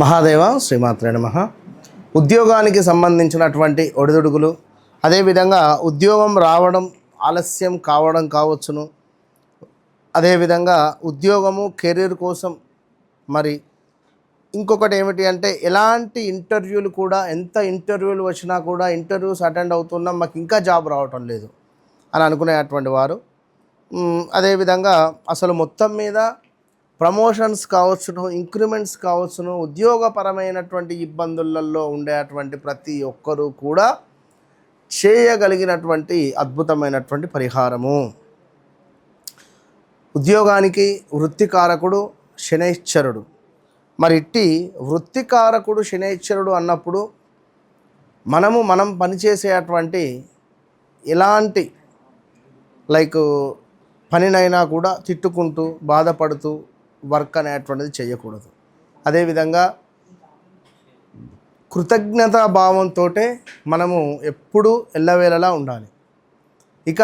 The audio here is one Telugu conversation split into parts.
మహాదేవ శ్రీమాత్రే నమః. ఉద్యోగానికి సంబంధించినటువంటి ఒడిదుడుకులు, అదేవిధంగా ఉద్యోగం రావడం ఆలస్యం కావడం కావచ్చును. అదేవిధంగా ఉద్యోగము కెరీర్ కోసం మరి ఇంకొకటి ఏమిటి అంటే ఎలాంటి ఇంటర్వ్యూలు కూడా, ఎంత ఇంటర్వ్యూలు వచ్చినా కూడా ఇంటర్వ్యూస్ అటెండ్ అవుతున్నాం, మాకు ఇంకా జాబ్ రావటం లేదు అని అనుకునేటువంటి వారు. అదేవిధంగా అసలు మొత్తం మీద ప్రమోషన్స్ కావచ్చును, ఇంక్రిమెంట్స్ కావచ్చును, ఉద్యోగపరమైనటువంటి ఇబ్బందులలో ఉండేటువంటి ప్రతి ఒక్కరూ కూడా చేయగలిగినటువంటి అద్భుతమైనటువంటి పరిహారము. ఉద్యోగానికి వృత్తికారకుడు శనైశ్చరుడు. మరి ఇట్టి వృత్తికారకుడు శనైశ్చరుడు అన్నప్పుడు మనం పనిచేసేటువంటి ఎలాంటి పనినైనా కూడా తిట్టుకుంటూ బాధపడుతూ వర్క్ అనేటువంటిది చేయకూడదు. అదేవిధంగా కృతజ్ఞతా భావంతో మనము ఎప్పుడూ ఎల్లవేళలా ఉండాలి. ఇక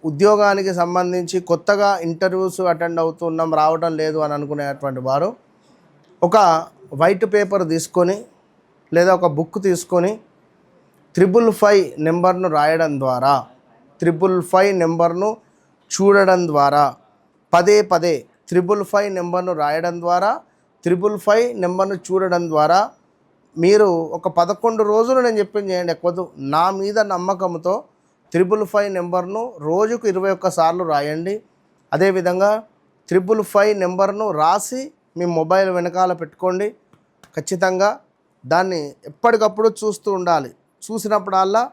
ఉద్యోగానికి సంబంధించి కొత్తగా ఇంటర్వ్యూస్ అటెండ్ అవుతున్నాం, రావడం లేదు అని అనుకునేటువంటి వారు ఒక వైట్ పేపర్ తీసుకొని లేదా ఒక బుక్ తీసుకొని 555 నెంబర్ను రాయడం ద్వారా, 555 నెంబర్ను చూడడం ద్వారా, పదే 555 నెంబర్ను రాయడం ద్వారా, 555 నెంబర్ను చూడడం ద్వారా మీరు ఒక 11 రోజులు నేను చెప్పింది చేయండి. ఎక్కువ నా మీద నమ్మకంతో 555 నెంబర్ను రోజుకు 21 సార్లు రాయండి. అదేవిధంగా 555 నెంబర్ను రాసి మీ మొబైల్ వెనకాల పెట్టుకోండి. ఖచ్చితంగా దాన్ని ఎప్పటికప్పుడు చూస్తూ ఉండాలి. చూసినప్పుడల్లా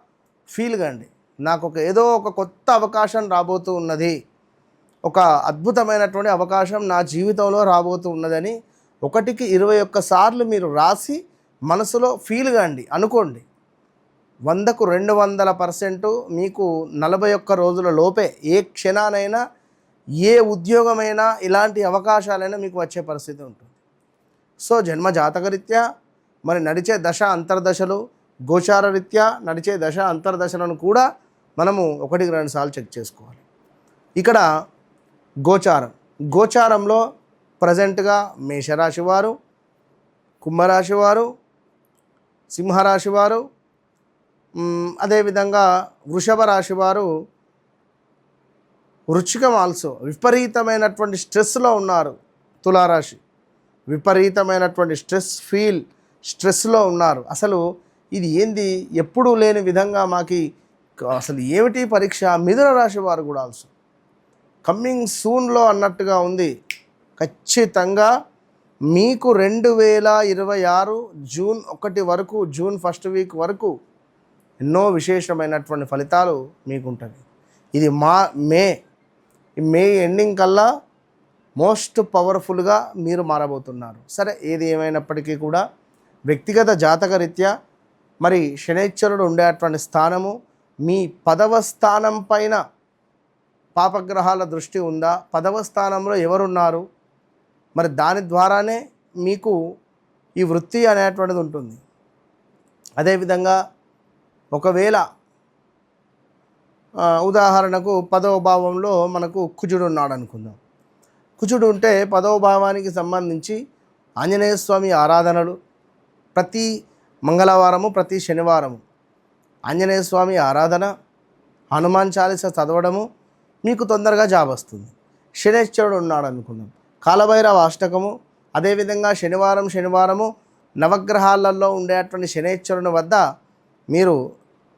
ఫీల్ కండి, నాకు ఏదో ఒక కొత్త అవకాశం రాబోతూ ఉన్నది, ఒక అద్భుతమైనటువంటి అవకాశం నా జీవితంలో రాబోతూ ఉన్నదని 1కి 21 సార్లు మీరు రాసి మనసులో ఫీల్ కండి, అనుకోండి. 100కు 200% మీకు 41 రోజుల లోపే ఏ క్షణానైనా ఏ ఉద్యోగమైనా ఇలాంటి అవకాశాలైనా మీకు వచ్చే పరిస్థితి ఉంటుంది. సో జన్మ జాతకరీత్యా మరి నడిచే దశ అంతర్దశలు, గోచార రీత్యా నడిచే దశ అంతర్దశలను కూడా మనము 1-2 సార్లు చెక్ చేసుకోవాలి. ఇక్కడ గోచారంలో ప్రజెంట్గా మేషరాశి వారు, కుంభరాశి వారు, సింహరాశి వారు, అదేవిధంగా వృషభ రాశి వారు, వృశ్చికం ఆల్సో విపరీతమైనటువంటి స్ట్రెస్లో ఉన్నారు. తులారాశి విపరీతమైనటువంటి స్ట్రెస్లో ఉన్నారు. అసలు ఇది ఏంది, ఎప్పుడూ లేని విధంగా మాకి అసలు ఏమిటి పరీక్ష. మిథున రాశి వారు కూడా ఆల్సో కమ్మింగ్ సూన్లో అన్నట్టుగా ఉంది. ఖచ్చితంగా మీకు 2026 జూన్ 1 వరకు, జూన్ 1st వీక్ వరకు ఎన్నో విశేషమైనటువంటి ఫలితాలు మీకు ఉంటుంది. ఇది మే ఎండింగ్ కల్లా మోస్ట్ పవర్ఫుల్గా మీరు మారబోతున్నారు. సరే, ఏది ఏమైనప్పటికీ కూడా వ్యక్తిగత జాతక రీత్యా మరి శనైశ్చరుడు ఉండేటువంటి స్థానము, మీ 10వ స్థానం పైన పాపగ్రహాల దృష్టి ఉందా, 10వ స్థానంలో ఎవరున్నారు, మరి దాని ద్వారానే మీకు ఈ వృత్తి అనేటువంటిది ఉంటుంది. అదేవిధంగా ఒకవేళ ఉదాహరణకు 10వ భావంలో మనకు కుజుడు ఉన్నాడు అనుకుందాం. కుజుడు ఉంటే 10వ భావానికి సంబంధించి ఆంజనేయ స్వామి ఆరాధనలు ప్రతి మంగళవారము, ప్రతి శనివారము ఆంజనేయ స్వామి ఆరాధన, హనుమాన్ చాలీస చదవడము మీకు తొందరగా జాబ్ వస్తుంది. శనైశ్చరుడు ఉన్నాడు అనుకుందాం, కాలభైరవ అష్టకము, అదేవిధంగా శనివారము నవగ్రహాలలో ఉండేటువంటి శనైశ్చరుని వద్ద మీరు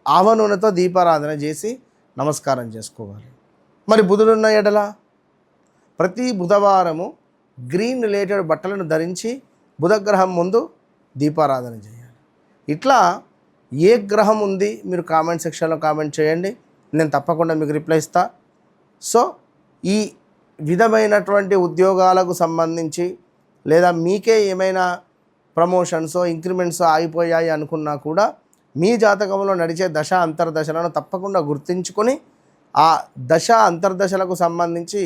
ఆవ నూనెతో దీపారాధన చేసి నమస్కారం చేసుకోవాలి. మరి బుధుడున్న ఎడల ప్రతి బుధవారము గ్రీన్ రిలేటెడ్ బట్టలను ధరించి బుధగ్రహం ముందు దీపారాధన చేయాలి. ఇట్లా ఏ గ్రహం ఉంది మీరు కామెంట్ సెక్షన్లో కామెంట్ చేయండి, నేను తప్పకుండా మీకు రిప్లై ఇస్తా. సో ఈ విధమైనటువంటి ఉద్యోగాలకు సంబంధించి లేదా మీకే ఏమైనా ప్రమోషన్స్, ఇంక్రిమెంట్స్ ఆగిపోయాయి అనుకున్నా కూడా మీ జాతకంలో నడిచే దశ అంతర్దశలను తప్పకుండా గుర్తుంచుకొని ఆ దశ అంతర్దశలకు సంబంధించి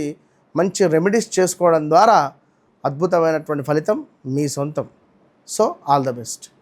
మంచి రెమెడీస్ చేసుకోవడం ద్వారా అద్భుతమైనటువంటి ఫలితం మీ సొంతం. So all the best.